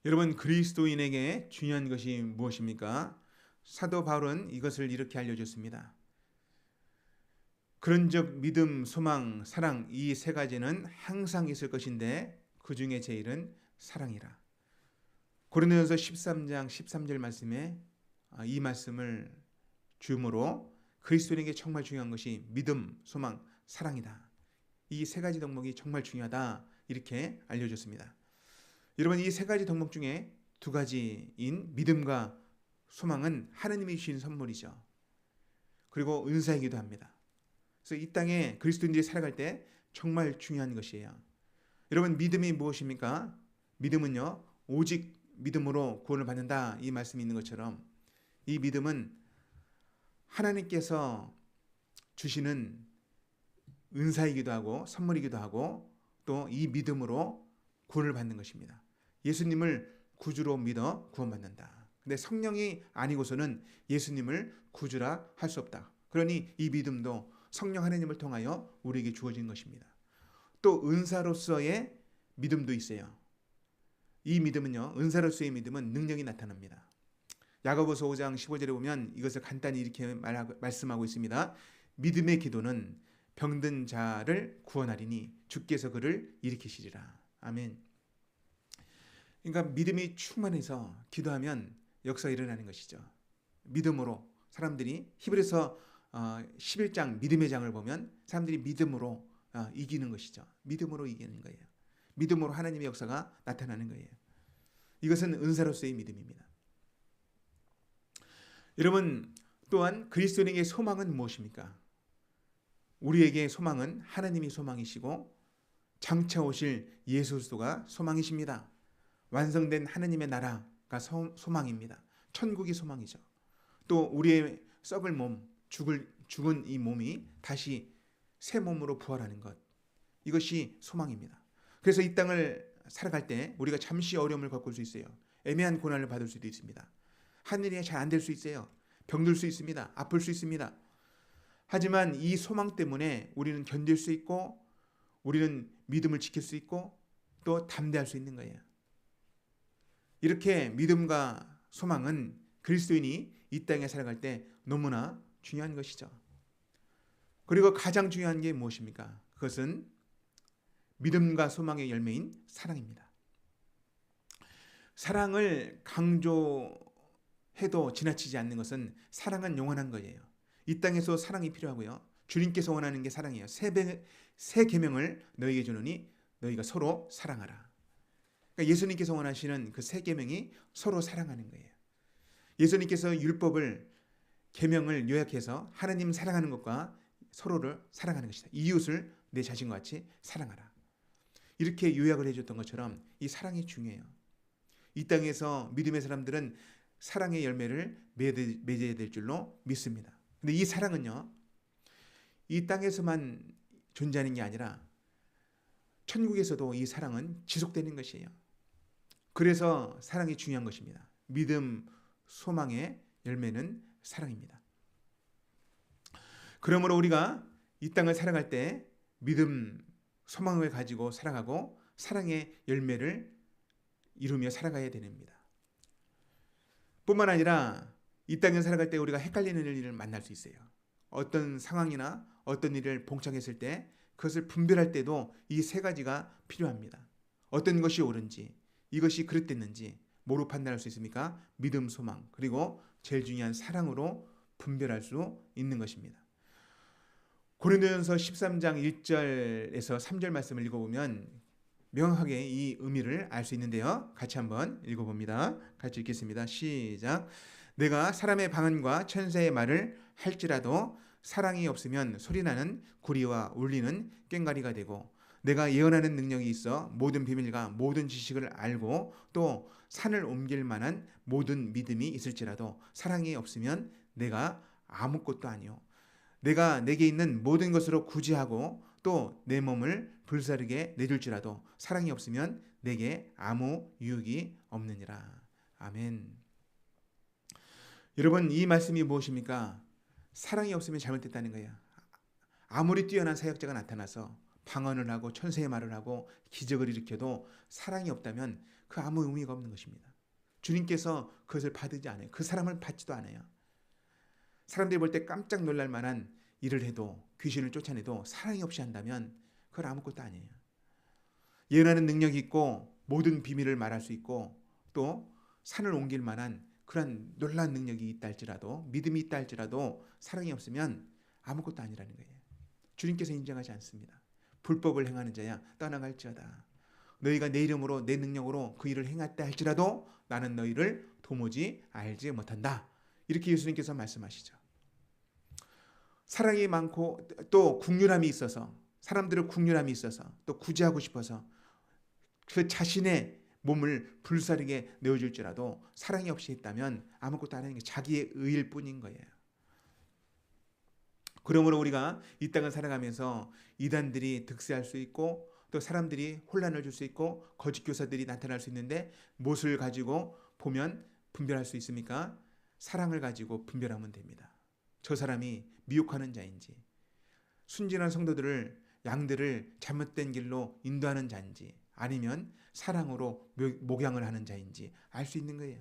여러분, 그리스도인에게 중요한 것이 무엇입니까? 사도 바울은 이것을 이렇게 알려줬습니다. 그런즉 믿음, 소망, 사랑, 이 세 가지는 항상 있을 것인데 그 중에 제일은 사랑이라. 고린도전서 13장 13절 말씀에 이 말씀을 주므로 그리스도인에게 정말 중요한 것이 믿음, 소망, 사랑이다. 이 세 가지 덕목이 정말 중요하다. 이렇게 알려줬습니다. 여러분, 이 세 가지 덕목 중에 두 가지인 믿음과 소망은 하나님이 주신 선물이죠. 그리고 은사이기도 합니다. 그래서 이 땅에 그리스도인들이 살아갈 때 정말 중요한 것이에요. 여러분, 믿음이 무엇입니까? 믿음은요, 오직 믿음으로 구원을 받는다, 이 말씀이 있는 것처럼 이 믿음은 하나님께서 주시는 은사이기도 하고 선물이기도 하고 또 이 믿음으로 구원을 받는 것입니다. 예수님을 구주로 믿어 구원받는다. 근데 성령이 아니고서는 예수님을 구주라 할 수 없다. 그러니 이 믿음도 성령 하나님을 통하여 우리에게 주어진 것입니다. 또 은사로서의 믿음도 있어요. 이 믿음은요, 은사로서의 믿음은 능력이 나타납니다. 야고보서 5장 15절에 보면 이것을 간단히 이렇게 말씀하고 있습니다. 믿음의 기도는 병든 자를 구원하리니 주께서 그를 일으키시리라. 아멘. 그러니까 믿음이 충만해서 기도하면 역사가 일어나는 것이죠. 믿음으로 사람들이 히브리서 11장 믿음의 장을 보면 사람들이 믿음으로 이기는 것이죠. 믿음으로 이기는 거예요. 믿음으로 하나님의 역사가 나타나는 거예요. 이것은 은사로서의 믿음입니다. 여러분, 또한 그리스도인에게 소망은 무엇입니까? 우리에게 소망은 하나님이 소망이시고 장차 오실 예수 그리스도가 소망이십니다. 완성된 하나님의 나라가 소망입니다. 천국이 소망이죠. 또 우리의 썩을 몸, 죽은 이 몸이 다시 새 몸으로 부활하는 것, 이것이 소망입니다. 그래서 이 땅을 살아갈 때 우리가 잠시 어려움을 겪을 수 있어요. 애매한 고난을 받을 수도 있습니다. 하늘이 잘 안 될 수 있어요. 병들 수 있습니다. 아플 수 있습니다. 하지만 이 소망 때문에 우리는 견딜 수 있고 우리는 믿음을 지킬 수 있고 또 담대할 수 있는 거예요. 이렇게 믿음과 소망은 그리스도인이 이 땅에 살아갈 때 너무나 중요한 것이죠. 그리고 가장 중요한 게 무엇입니까? 그것은 믿음과 소망의 열매인 사랑입니다. 사랑을 강조해도 지나치지 않는 것은 사랑은 영원한 거예요. 이 땅에서 사랑이 필요하고요. 주님께서 원하는 게 사랑이에요. 새 계명을 너희에게 주노니 너희가 서로 사랑하라. 그러니까 예수님께서 원하시는 그 새 계명이 서로 사랑하는 거예요. 예수님께서 율법을 계명을 요약해서 하나님 사랑하는 것과 서로를 사랑하는 것이다. 이웃을 내 자신과 같이 사랑하라. 이렇게 요약을 해줬던 것처럼 이 사랑이 중요해요. 이 땅에서 믿음의 사람들은 사랑의 열매를 맺어야 될 줄로 믿습니다. 근데 이 사랑은요, 이 땅에서만 존재하는 게 아니라 천국에서도 이 사랑은 지속되는 것이에요. 그래서 사랑이 중요한 것입니다. 믿음, 소망의 열매는 사랑입니다. 그러므로 우리가 이 땅을 살아갈 때 믿음, 소망을 가지고 살아가고 사랑의 열매를 이루며 살아가야 됩니다. 뿐만 아니라 이 땅에 살아갈 때 우리가 헷갈리는 일을 만날 수 있어요. 어떤 상황이나 어떤 일을 봉착했을 때 그것을 분별할 때도 이 세 가지가 필요합니다. 어떤 것이 옳은지, 이것이 그릇됐는지 뭐로 판단할 수 있습니까? 믿음, 소망, 그리고 제일 중요한 사랑으로 분별할 수 있는 것입니다. 고린도전서 13장 1절에서 3절 말씀을 읽어보면 명확하게 이 의미를 알 수 있는데요. 같이 한번 읽어봅니다. 같이 읽겠습니다. 시작. 내가 사람의 방언과 천사의 말을 할지라도 사랑이 없으면 소리나는 구리와 울리는 꽹과리가 되고 내가 예언하는 능력이 있어 모든 비밀과 모든 지식을 알고 또 산을 옮길 만한 모든 믿음이 있을지라도 사랑이 없으면 내가 아무것도 아니요. 내가 내게 있는 모든 것으로 구제하고 또 내 몸을 불사르게 내줄지라도 사랑이 없으면 내게 아무 유익이 없느니라. 아멘. 여러분, 이 말씀이 무엇입니까? 사랑이 없으면 잘못됐다는 거예요. 아무리 뛰어난 사역자가 나타나서 방언을 하고 천사의 말을 하고 기적을 일으켜도 사랑이 없다면 그 아무 의미가 없는 것입니다. 주님께서 그것을 받지 않아요. 그 사람을 받지도 않아요. 사람들이 볼 때 깜짝 놀랄 만한 일을 해도, 귀신을 쫓아내도 사랑이 없이 한다면 그건 아무것도 아니에요. 예언하는 능력이 있고 모든 비밀을 말할 수 있고 또 산을 옮길 만한 그런 놀라운 능력이 있다 할지라도, 믿음이 있다 할지라도 사랑이 없으면 아무것도 아니라는 거예요. 주님께서 인정하지 않습니다. 불법을 행하는 자야 떠나갈지어다. 너희가 내 이름으로 내 능력으로 그 일을 행했다 할지라도 나는 너희를 도무지 알지 못한다. 이렇게 예수님께서 말씀하시죠. 사랑이 많고 또 국률함이 있어서, 사람들은 국률함이 있어서 또 구제하고 싶어서 그 자신의 몸을 불사르게 내어줄지라도 사랑이 없이 했다면 아무것도 안 하는 게 자기의 의일 뿐인 거예요. 그러므로 우리가 이 땅을 살아가면서 이단들이 득세할 수 있고 또 사람들이 혼란을 줄 수 있고 거짓 교사들이 나타날 수 있는데 무엇을 가지고 보면 분별할 수 있습니까? 사랑을 가지고 분별하면 됩니다. 저 사람이 미혹하는 자인지, 순진한 성도들을, 양들을 잘못된 길로 인도하는 자인지, 아니면 사랑으로 목양을 하는 자인지 알 수 있는 거예요.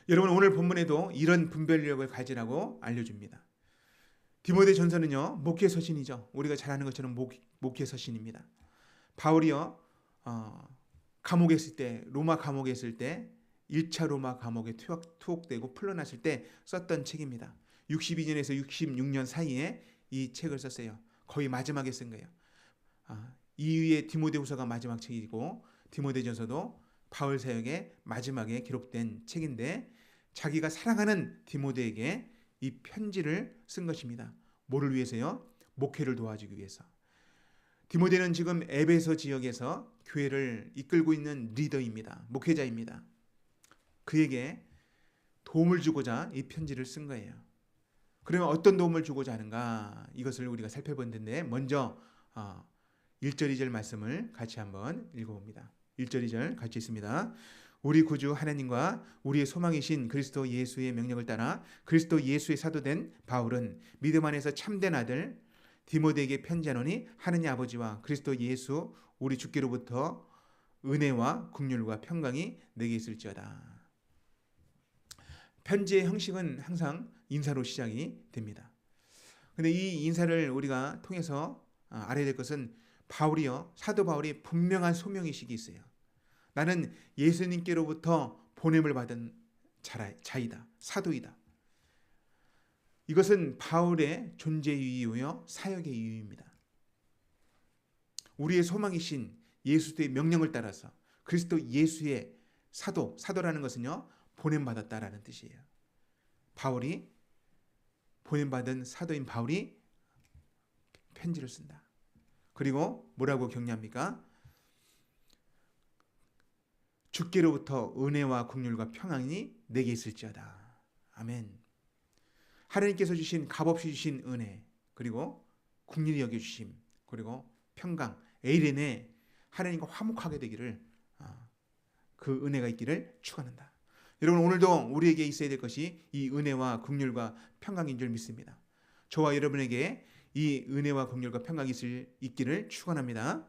여러분, 오늘 본문에도 이런 분별력을 가지라고 알려줍니다. 디모데 전서는요, 목회 서신이죠. 우리가 잘 아는 것처럼 목회 서신입니다. 바울이요, 감옥에 있을 때, 로마 감옥에 있을 때 1차 로마 감옥에 투옥되고 풀려났을 때 썼던 책입니다. 62년에서 66년 사이에 이 책을 썼어요. 거의 마지막에 쓴 거예요. 이후에 디모데후서가 마지막 책이고 디모데전서도 바울 사역의 마지막에 기록된 책인데 자기가 사랑하는 디모데에게 이 편지를 쓴 것입니다. 뭐를 위해서요? 목회를 도와주기 위해서. 디모데는 지금 에베소 지역에서 교회를 이끌고 있는 리더입니다. 목회자입니다. 그에게 도움을 주고자 이 편지를 쓴 거예요. 그러면 어떤 도움을 주고자 하는가? 이것을 우리가 살펴볼 텐데 먼저 1절 2절 말씀을 같이 한번 읽어봅니다. 1절 2절 같이 있습니다. 우리 구주 하나님과 우리의 소망이신 그리스도 예수의 명령을 따라 그리스도 예수의 사도된 바울은 믿음 안에서 참된 아들 디모데에게 편지하노니 하느님 아버지와 그리스도 예수 우리 주께로부터 은혜와 긍휼과 평강이 내게 있을지어다. 편지의 형식은 항상 인사로 시작이 됩니다. 근데 이 인사를 우리가 통해서 알아야 될 것은 바울이요, 사도 바울이 분명한 소명의식이 있어요. 나는 예수님께로부터 보냄을 받은 자이다. 사도이다. 이것은 바울의 존재 이유요, 사역의 이유입니다. 우리의 소망이신 예수의 명령을 따라서 그리스도 예수의 사도라는 것은요, 보냄받았다라는 뜻이에요. 바울이 보냄받은 사도인 바울이 편지를 쓴다. 그리고 뭐라고 격려합니까? 주께로부터 은혜와 긍휼과 평안이 내게 있을지어다. 아멘. 하나님께서 주신 값없이 주신 은혜, 그리고 긍휼히 여겨주심, 그리고 평강, 에이렌에 하나님과 화목하게 되기를, 그 은혜가 있기를 축원한다. 여러분, 오늘도 우리에게 있어야 될 것이 이 은혜와 긍휼과 평강인 줄 믿습니다. 저와 여러분에게 이 은혜와 긍휼과 평강이 있기를 축원합니다.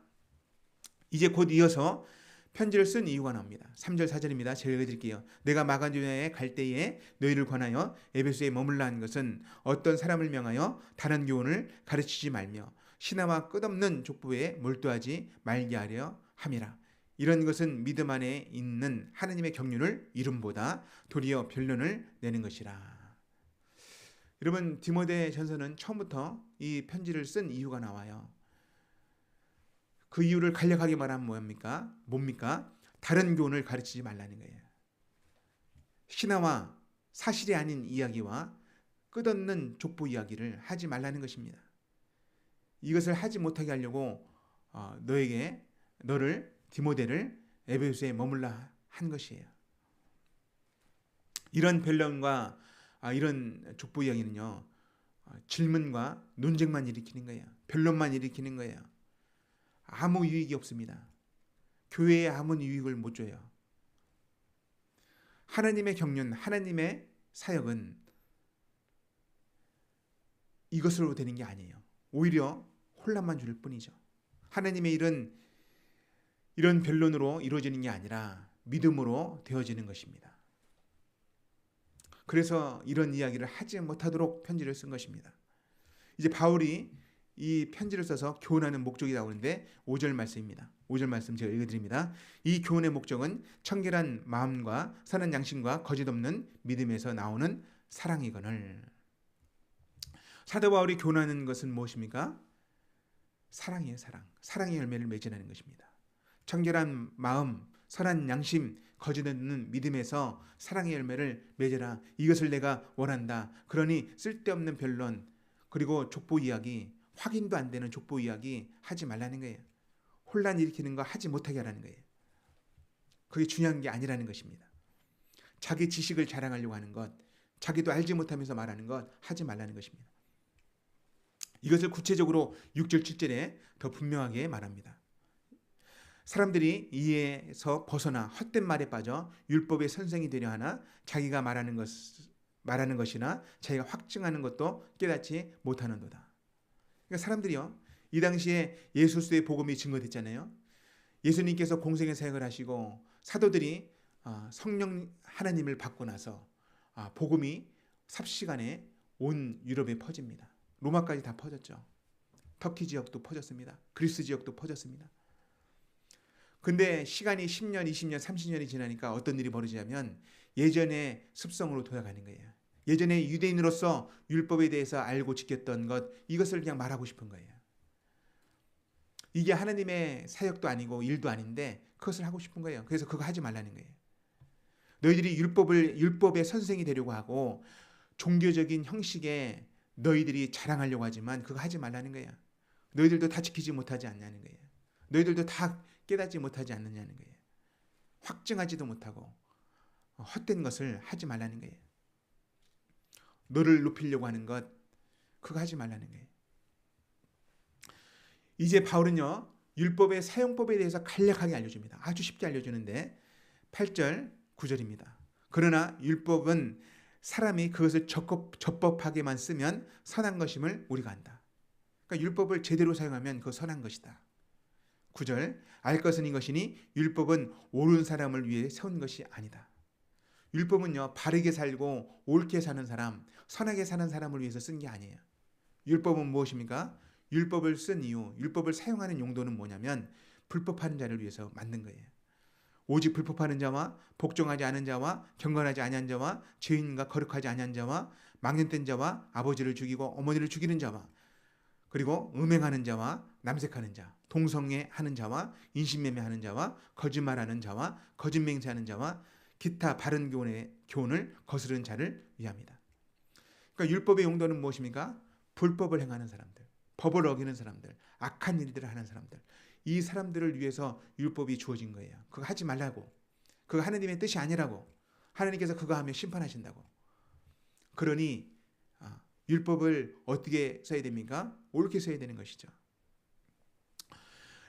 이제 곧 이어서 편지를 쓴 이유가 나옵니다. 3절 4절입니다. 제가 읽어드릴게요. 내가 마가도냐에 갈 때에 너희를 권하여 에베소에 머물라 한 것은 어떤 사람을 명하여 다른 교훈을 가르치지 말며 신하와 끝없는 족보에 몰두하지 말게 하려 함이라. 이런 것은 믿음 안에 있는 하나님의 경륜을 이름보다 도리어 변론을 내는 것이라. 여러분, 디모데 전서는 처음부터 이 편지를 쓴 이유가 나와요. 그 이유를 간략하게 말하면 뭡니까? 다른 교훈을 가르치지 말라는 거예요. 신화와 사실이 아닌 이야기와 끝없는 족보 이야기를 하지 말라는 것입니다. 이것을 하지 못하게 하려고 너를 디모데를 에베소에 머물라 한 것이에요. 이런 변론과 이런 족보 이야기는요, 질문과 논쟁만 일으키는 거예요. 변론만 일으키는 거예요. 아무 유익이 없습니다. 교회에 아무 유익을 못 줘요. 하나님의 경륜, 하나님의 사역은 이것으로 되는 게 아니에요. 오히려 혼란만 줄 뿐이죠. 하나님의 일은 이런 변론으로 이루어지는 게 아니라 믿음으로 되어지는 것입니다. 그래서 이런 이야기를 하지 못하도록 편지를 쓴 것입니다. 이제 바울이 이 편지를 써서 교훈하는 목적이 나오는데 5절 말씀입니다. 5절 말씀 제가 읽어드립니다. 이 교훈의 목적은 청결한 마음과 선한 양심과 거짓 없는 믿음에서 나오는 사랑이거늘. 사도 바울이 교훈하는 것은 무엇입니까? 사랑이에요. 사랑. 사랑의 열매를 맺으라는 것입니다. 청결한 마음, 선한 양심, 거짓 없는 믿음에서 사랑의 열매를 맺으라. 이것을 내가 원한다. 그러니 쓸데없는 변론, 그리고 족보 이야기, 확인도 안 되는 족보 이야기 하지 말라는 거예요. 혼란 일으키는 거 하지 못하게 하라는 거예요. 그게 중요한 게 아니라는 것입니다. 자기 지식을 자랑하려고 하는 것, 자기도 알지 못하면서 말하는 것 하지 말라는 것입니다. 이것을 구체적으로 6절 7절에 더 분명하게 말합니다. 사람들이 이에서 벗어나 헛된 말에 빠져 율법의 선생이 되려 하나 자기가 말하는 것이나 자기가 확증하는 것도 깨닫지 못하는도다. 그러니까 사람들이요, 이 당시에 예수 그리스도의 복음이 증거됐잖아요. 예수님께서 공생의 사역을 하시고 사도들이 성령 하나님을 받고 나서 복음이 삽시간에 온 유럽에 퍼집니다. 로마까지 다 퍼졌죠. 터키 지역도 퍼졌습니다. 그리스 지역도 퍼졌습니다. 근데 시간이 10년, 20년, 30년이 지나니까 어떤 일이 벌어지냐면 예전의 습성으로 돌아가는 거예요. 예전에 유대인으로서 율법에 대해서 알고 지켰던 것, 이것을 그냥 말하고 싶은 거예요. 이게 하나님의 사역도 아니고 일도 아닌데 그것을 하고 싶은 거예요. 그래서 그거 하지 말라는 거예요. 너희들이 율법의 선생이 되려고 하고 종교적인 형식에 너희들이 자랑하려고 하지만 그거 하지 말라는 거예요. 너희들도 다 지키지 못하지 않냐는 거예요. 너희들도 다 깨닫지 못하지 않느냐는 거예요. 확증하지도 못하고 헛된 것을 하지 말라는 거예요. 너를 높이려고 하는 것, 그거 하지 말라는 거예요. 이제 바울은요, 율법의 사용법에 대해서 간략하게 알려줍니다. 아주 쉽게 알려주는데 8절 9절입니다. 그러나 율법은 사람이 그것을 적법하게만 쓰면 선한 것임을 우리가 안다. 그러니까 율법을 제대로 사용하면 그거 선한 것이다. 9절 알 것은 이것이니 율법은 옳은 사람을 위해 세운 것이 아니다. 율법은요, 바르게 살고 옳게 사는 사람, 선하게 사는 사람을 위해서 쓴 게 아니에요. 율법은 무엇입니까? 율법을 쓴 이유, 율법을 사용하는 용도는 뭐냐면 불법하는 자를 위해서 만든 거예요. 오직 불법하는 자와 복종하지 않은 자와 경건하지 아니한 자와 죄인과 거룩하지 아니한 자와 망령된 자와 아버지를 죽이고 어머니를 죽이는 자와 그리고 음행하는 자와 남색하는 자, 동성애하는 자와 인신매매하는 자와 거짓말하는 자와 거짓 맹세하는 자와 기타 바른 교훈을 거스르는 자를 위함이다. 그러니까 율법의 용도는 무엇입니까? 불법을 행하는 사람들, 법을 어기는 사람들, 악한 일들을 하는 사람들, 이 사람들을 위해서 율법이 주어진 거예요. 그거 하지 말라고. 그거 하나님의 뜻이 아니라고. 하나님께서 그거 하면 심판하신다고. 그러니 율법을 어떻게 써야 됩니까? 옳게 써야 되는 것이죠.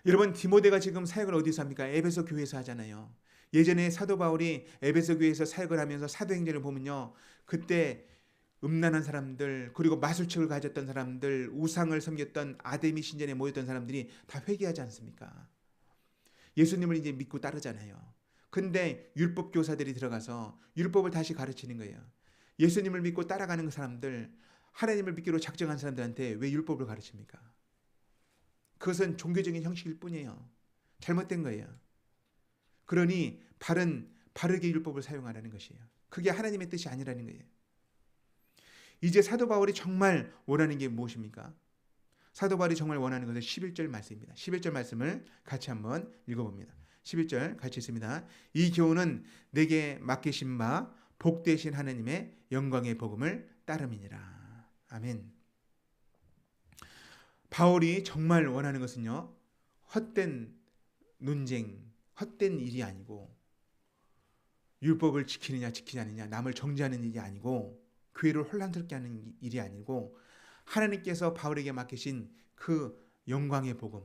여러분, 디모데가 지금 사역을 어디서 합니까? 에베소 교회에서 하잖아요. 예전에 사도 바울이 에베소 교회에서 사역을 하면서 사도행전을 보면요, 그때 음란한 사람들, 그리고 마술책을 가졌던 사람들, 우상을 섬겼던 아데미 신전에 모였던 사람들이 다 회개하지 않습니까? 예수님을 이제 믿고 따르잖아요. 근데 율법 교사들이 들어가서 율법을 다시 가르치는 거예요. 예수님을 믿고 따라가는 그 사람들, 하나님을 믿기로 작정한 사람들한테 왜 율법을 가르칩니까? 그것은 종교적인 형식일 뿐이에요. 잘못된 거예요. 그러니 바르게 율법을 사용하라는 것이에요. 그게 하나님의 뜻이 아니라는 거예요. 이제 사도 바울이 정말 원하는 게 무엇입니까? 사도 바울이 정말 원하는 것은 11절 말씀입니다. 11절 말씀을 같이 한번 읽어봅니다. 11절 같이 있습니다. 이 교훈은 내게 맡기신 바 복되신 하나님의 영광의 복음을 따름이니라. 아멘. 바울이 정말 원하는 것은요, 헛된 논쟁, 헛된 일이 아니고 율법을 지키느냐 지키지 않느냐, 남을 정죄하는 일이 아니고 교회를 혼란스럽게 하는 일이 아니고 하나님께서 바울에게 맡기신 그 영광의 복음,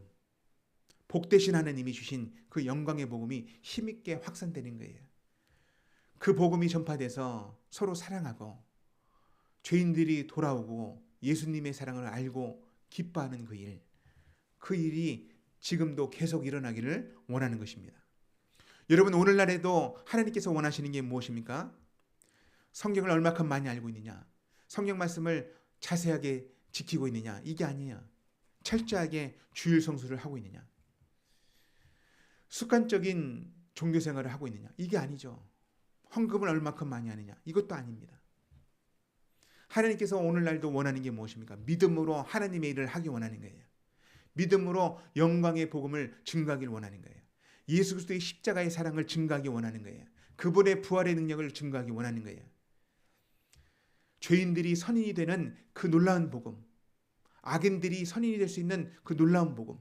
복되신 하나님이 주신 그 영광의 복음이 힘있게 확산되는 거예요. 그 복음이 전파돼서 서로 사랑하고 죄인들이 돌아오고 예수님의 사랑을 알고 기뻐하는 그 일이 지금도 계속 일어나기를 원하는 것입니다. 여러분, 오늘날에도 하나님께서 원하시는 게 무엇입니까? 성경을 얼마큼 많이 알고 있느냐? 성경 말씀을 자세하게 지키고 있느냐? 이게 아니에요. 철저하게 주일 성수를 하고 있느냐? 습관적인 종교 생활을 하고 있느냐? 이게 아니죠. 헌금을 얼마큼 많이 하느냐? 이것도 아닙니다. 하나님께서 오늘날도 원하는 게 무엇입니까? 믿음으로 하나님의 일을 하기 원하는 거예요. 믿음으로 영광의 복음을 증가하길 원하는 거예요. 예수 그리스도의 십자가의 사랑을 증가하기 원하는 거예요. 그분의 부활의 능력을 증가하기 원하는 거예요. 죄인들이 선인이 되는 그 놀라운 복음, 악인들이 선인이 될 수 있는 그 놀라운 복음,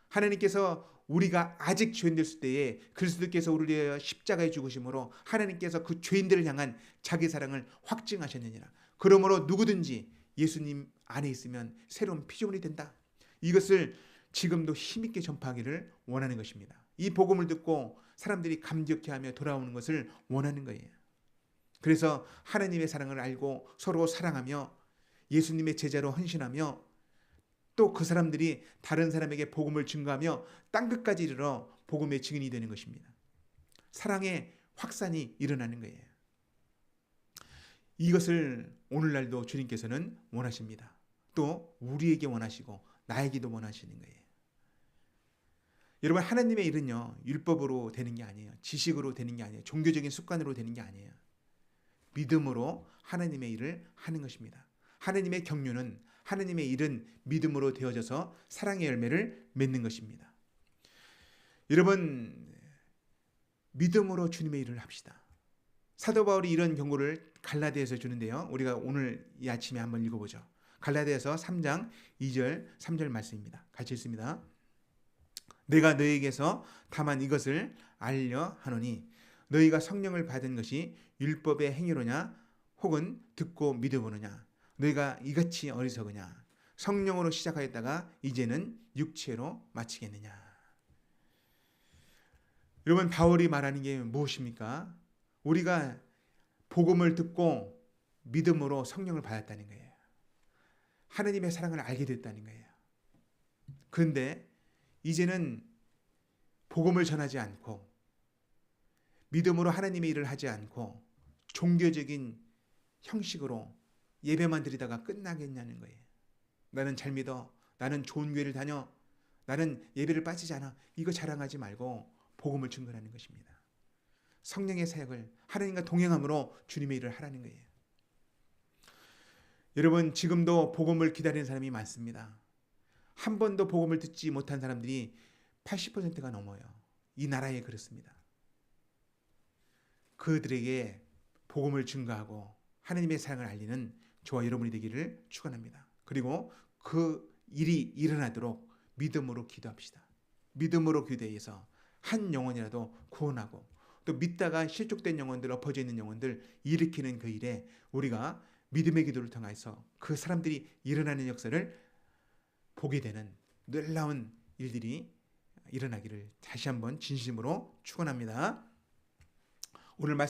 하나님께서 우리가 아직 죄인 됐을 때에 그리스도께서 우리를 위하여 십자가에 죽으심으로 하나님께서 그 죄인들을 향한 자기 사랑을 확증하셨느니라. 그러므로 누구든지 예수님 안에 있으면 새로운 피조물이 된다. 이것을 지금도 힘있게 전파하기를 원하는 것입니다. 이 복음을 듣고 사람들이 감격해하며 돌아오는 것을 원하는 거예요. 그래서 하나님의 사랑을 알고 서로 사랑하며 예수님의 제자로 헌신하며 또 그 사람들이 다른 사람에게 복음을 증거하며 땅끝까지 이르러 복음의 증인이 되는 것입니다. 사랑의 확산이 일어나는 거예요. 이것을 오늘날도 주님께서는 원하십니다. 또 우리에게 원하시고 나에게도 원하시는 거예요. 여러분, 하나님의 일은요, 율법으로 되는 게 아니에요. 지식으로 되는 게 아니에요. 종교적인 습관으로 되는 게 아니에요. 믿음으로 하나님의 일을 하는 것입니다. 하나님의 경륜은, 하나님의 일은 믿음으로 되어져서 사랑의 열매를 맺는 것입니다. 여러분, 믿음으로 주님의 일을 합시다. 사도 바울이 이런 경고를 갈라디아에서 주는데요. 우리가 오늘 이 아침에 한번 읽어보죠. 갈라디아서 3장 2절 3절 말씀입니다. 같이 읽습니다. 내가 너희에게서 다만 이것을 알려 하노니 너희가 성령을 받은 것이 율법의 행위로냐 혹은 듣고 믿어보느냐. 너희가 이같이 어리석으냐. 성령으로 시작하였다가 이제는 육체로 마치겠느냐. 여러분, 바울이 말하는 게 무엇입니까? 우리가 복음을 듣고 믿음으로 성령을 받았다는 거예요. 하나님의 사랑을 알게 됐다는 거예요. 그런데 이제는 복음을 전하지 않고 믿음으로 하나님의 일을 하지 않고 종교적인 형식으로 예배만 드리다가 끝나겠냐는 거예요. 나는 잘 믿어. 나는 좋은 교회를 다녀. 나는 예배를 빠지지 않아. 이거 자랑하지 말고 복음을 증거하는 것입니다. 성령의 사역을 하나님과 동행함으로 주님의 일을 하라는 거예요. 여러분, 지금도 복음을 기다리는 사람이 많습니다. 한 번도 복음을 듣지 못한 사람들이 80%가 넘어요. 이 나라에 그렇습니다. 그들에게 복음을 증거하고 하나님의 사랑을 알리는 저와 여러분이 되기를 축원합니다. 그리고 그 일이 일어나도록 믿음으로 기도합시다. 믿음으로 기도해서 한 영혼이라도 구원하고 또 믿다가 실족된 영혼들, 엎어져 있는 영혼들 일으키는 그 일에 우리가 믿음의 기도를 통해서 그 사람들이 일어나는 역사를 보게 되는 놀라운 일들이 일어나기를 다시 한번 진심으로 축원합니다. 오늘 말씀